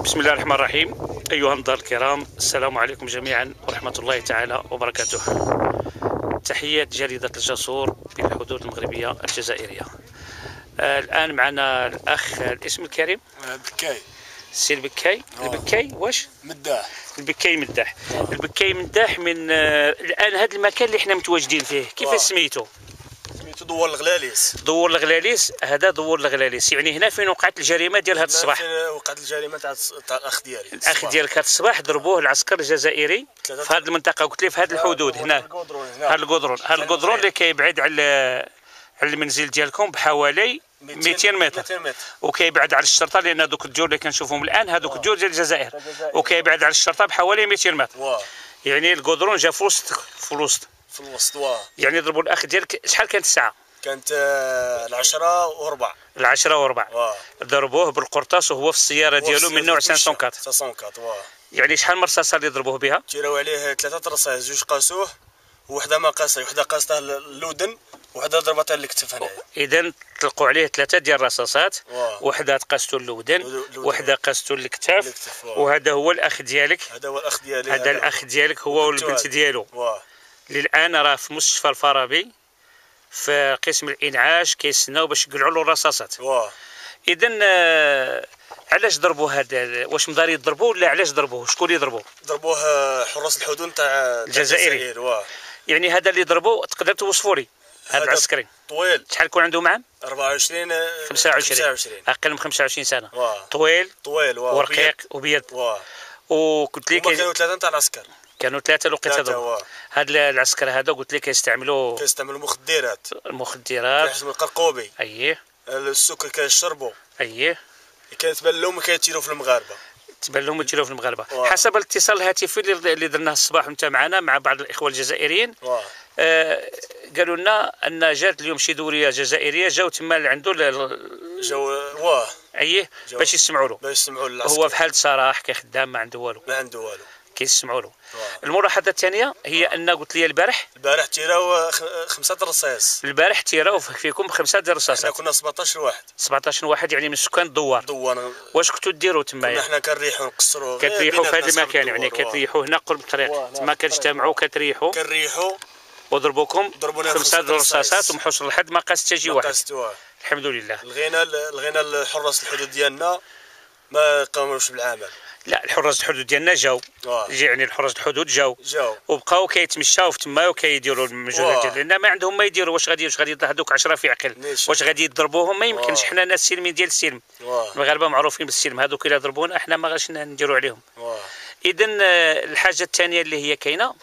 بسم الله الرحمن الرحيم. أيها النظار الكرام، السلام عليكم جميعا ورحمة الله تعالى وبركاته. تحيات جريدة الجسور بالحدود المغربية الجزائرية. الآن معنا الأخ الاسم الكريم بكاي. السي البكاي. البكاي واش؟ مداح. البكاي مداح. البكاي مداح من الآن هذا المكان اللي حنا متواجدين فيه كيفاش سميتو؟ سميتو دوار الغلاليس. دوار الغلاليس. هذا دوار الغلاليس، يعني هنا فين وقعت الجريمة ديال هذا الصباح؟ فين وقعت الجريمة تاع الأخ ديالي. الأخ ديالك هذا الصباح ضربوه العسكر الجزائري في هذه المنطقة، قلت لي في هذه الحدود هنا. هذا القدرون اللي كيبعد على المنزل ديالكم بحوالي 200 متر، وكيبعد على الشرطه، لان هذوك الديور اللي كنشوفهم الان هذوك الديور ديال الجزائر، وكيبعد على الشرطه بحوالي 200 متر. يعني القدرون جا في الوسط. يعني ضربوا الاخ ديالك. شحال كانت الساعه؟ كانت 10:04. 10:04. ضربوه بالقرطاس وهو في السياره ديالو من نوع 504. يعني شحال من رصاصه اللي ضربوه بها؟ تيراو عليه 3 رصاص، جوج قاسوه وحده ما قاسه، وحده قاسته اللودن، وحده ضربتها للكتف هنايا. اذا طلقوا عليه 3 ديال الرصاصات، وحده قاستو اللودن، وحده قاستو للكتاف، وهذا هو الاخ ديالك. هذا الاخ ديالك هو والبنت ديالو. للان راه في مستشفى الفارابي في قسم الانعاش كيستناو باش يقلعوا له الرصاصات. اذا علاش ضربوا هذا؟ واش مداري يضربوه ولا علاش ضربوه؟ شكون اللي ضربوه؟ ضربوه حراس الحدود تاع الجزائري. يعني هذا اللي ضربوه تقدر توصفوا لي؟ هذا العسكري طويل. شحال يكون عنده معام؟ 24 25. اقل من 25 سنه. طويل ورقيق وبيض. وقلت لك كانوا 3 تاع العسكر. كانوا 3 لقيت هذوك. هاد العسكر هذا قلت لك كيستعملوا مخدرات. كيحسبوا القرقوبي. اييه. السكر كيشربوا. اييه. كتبان لهم كيتيروا في المغاربه. تبان لهم يتيروا في المغاربه. حسب الاتصال الهاتفي اللي درناه الصباح انت معنا مع بعض الاخوه الجزائريين، قالوا لنا ان جات اليوم شي دوريه جزائريه جاو تما لعندو جاو اييه باش يسمعوا له. هو في حاله سراح كيخدام ما عنده والو. كيسمعوا له. الملاحظه الثانيه هي ان قلت لي البارح تيراو 5 رصاص. البارح تيراو فيكم 5 ديال الرصاصات. حنا كنا 17 واحد. 17 واحد يعني من سكان الدوار. واش كنتوا ديروا تمايا؟ حنا كنريحوا نقصروا. كتريحوا في هذا المكان، يعني كتريحوا هنا قرب الطريق تما كتجتمعوا كتريحوا وضربوكم 5 ديال الرصاصات ومحوش لحد ما قاس حتى شي واحد. الحمد لله. لغينا الحراس الحدود ديالنا ما قاموش بالعمل. لا، الحراس الحدود ديالنا جاو. يعني الحراس الحدود جاو وبقاو كيتمشاو في تما وكيديروا المجهودات ديال، لان ما عندهم ما يديروا. واش غادي هذوك 10 في عقل؟ واش غادي يضربوهم؟ ما يمكنش. حنا ناس سلمين ديال السلم. المغاربه معروفين بالسلم. هذوك الا ضربونا حنا ما غاش نديروا عليهم. اذا الحاجه الثانيه اللي هي كاينه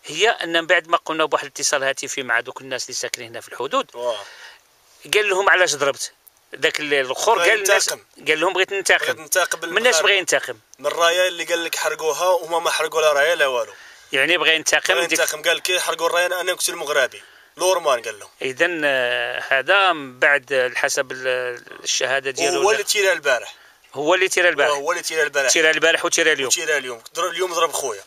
هي ان من بعد ما قمنا بواحد الاتصال هاتفي مع دوك الناس اللي ساكنين هنا في الحدود، قال لهم علاش ضربت ذاك الاخر. قال لهم بغيت ننتقم. من الناس بغى ينتقم من الرايه اللي قال لك حرقوها وهما ما حرقوا لا رايه لا والو. يعني بغى ينتقم. قال كي حرقوا الرايه انا كنت المغربي لورمان قال لهم. اذا هذا من بعد حسب الشهاده ديالو هو اللي تيرا البارح. هو اللي تيرا البارح وتيرا اليوم. اليوم ضرب خويا.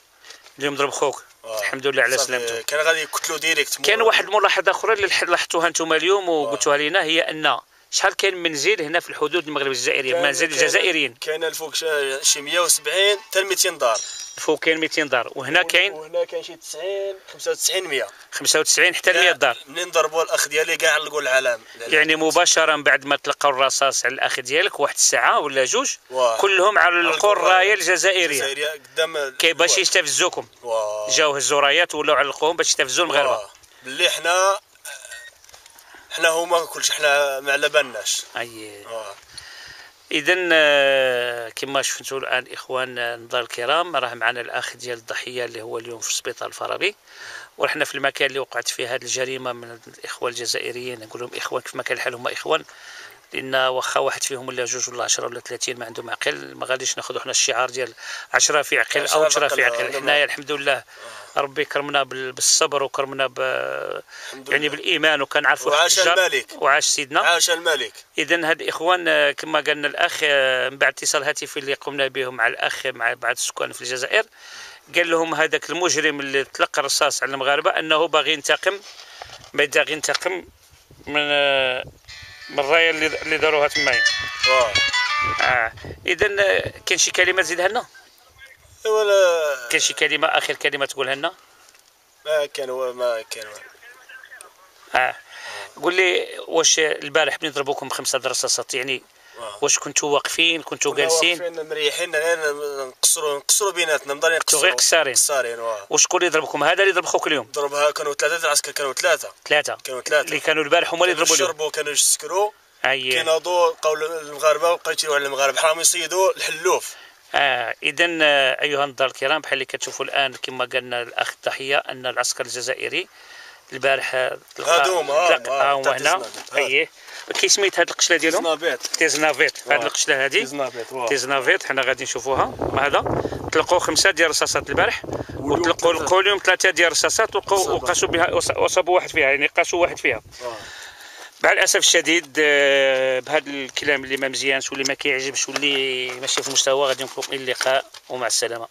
اليوم ضرب خوك. الحمد لله على سلامته. كان غادي يقتلوا ديريكت. كان واحد الملاحظه اخرى اللي لاحظتوها انتم اليوم وقلتوها لنا، هي ان شحال كاين منزل هنا في الحدود المغرب الجزائريه، منازل الجزائريين كاين الفوق شي 170 حتى 200 دار. الفوق كاين 200 دار، وهنا كاين شي 90 95 100. 95 حتى 100 دار. منين ضربوا الاخ ديالي كاع علقوا العلام. يعني مباشره بعد ما تلقاو الرصاص على الاخ ديالك واحد الساعه ولا جوج كلهم علقوا الرايه الجزائريه قدام باش يستفزوكم. جاو هزوا رايات ولاو علقوهم باش يستفزوا المغاربه. باللي حنا هما كلشي حنا ما على بالناش. اذا كما شفتوا الان اخوان النظار الكرام، راه معنا الاخ ديال الضحيه اللي هو اليوم في السبيطار الفارابي، ورحنا في المكان اللي وقعت فيه هذه الجريمه من الاخوه الجزائريين. نقول لهم اخوان كيف ما كان الحال هما اخوان، لان واخا واحد فيهم ولا جوج ولا 10 ولا 30 ما عندهم عقل، ما غاديش ناخذوا حنا الشعار ديال 10 في عقل او 10 في عقل. حنايا الحمد لله ربي كرمنا بالصبر وكرمنا يعني بالايمان، وكنعرفوا وعاش الملك وعاش سيدنا عاش الملك. اذا هاد الاخوان كما قالنا الاخ من بعد اتصال هاتفي اللي قمنا به مع الاخ مع بعض السكان في الجزائر، قال لهم هذاك المجرم اللي تلقى الرصاص على المغاربه انه باغي ينتقم، باغي ينتقم من الرايه اللي داروها تمايا. اذا كاين شي كلمه تزيدها لنا؟ ولا كاين شي كلمه، اخر كلمه تقولها لنا؟ ما كان قول لي، واش البارح بلي ضربوكم ب5 رصاصات يعني واش كنتوا واقفين، كنتوا جالسين؟ واقفين مريحين، نقصروا بيناتنا، مضاني نقصروا غير قصارين. وشكون اللي ضربكم؟ هذا اللي ضربكم كل يوم؟ ضربها كانوا 3 العسكر، كانوا ثلاثه اللي كانوا البارح هما اللي ضربوا اليوم. شربوا، كانوا يسكروا، كيناضوا، بقاو المغاربه بقاو يتيروا على المغاربه، حرام يصيدوا الحلوف. اذا ايها النظار الكرام، بحال اللي كتشوفوا الان كما قالنا الاخ التحيه ان العسكر الجزائري البارح هادو هنا. كي سميت هاد القشله ديالهم؟ تيزنافيت. هاد القشله هادي تيزنافيت، حنا غادي نشوفوها. هذا طلقوا 5 ديال الرصاصات البارح، وطلقوا اليوم 3 ديال الرصاصات، وقاسوا بها، وصابوا واحد فيها، يعني قاسوا واحد فيها. مع الاسف الشديد بهذا الكلام اللي ما مزيانش واللي ما كيعجبش واللي ماشي في المستوى، غادي نقول اللقاء ومع السلامه.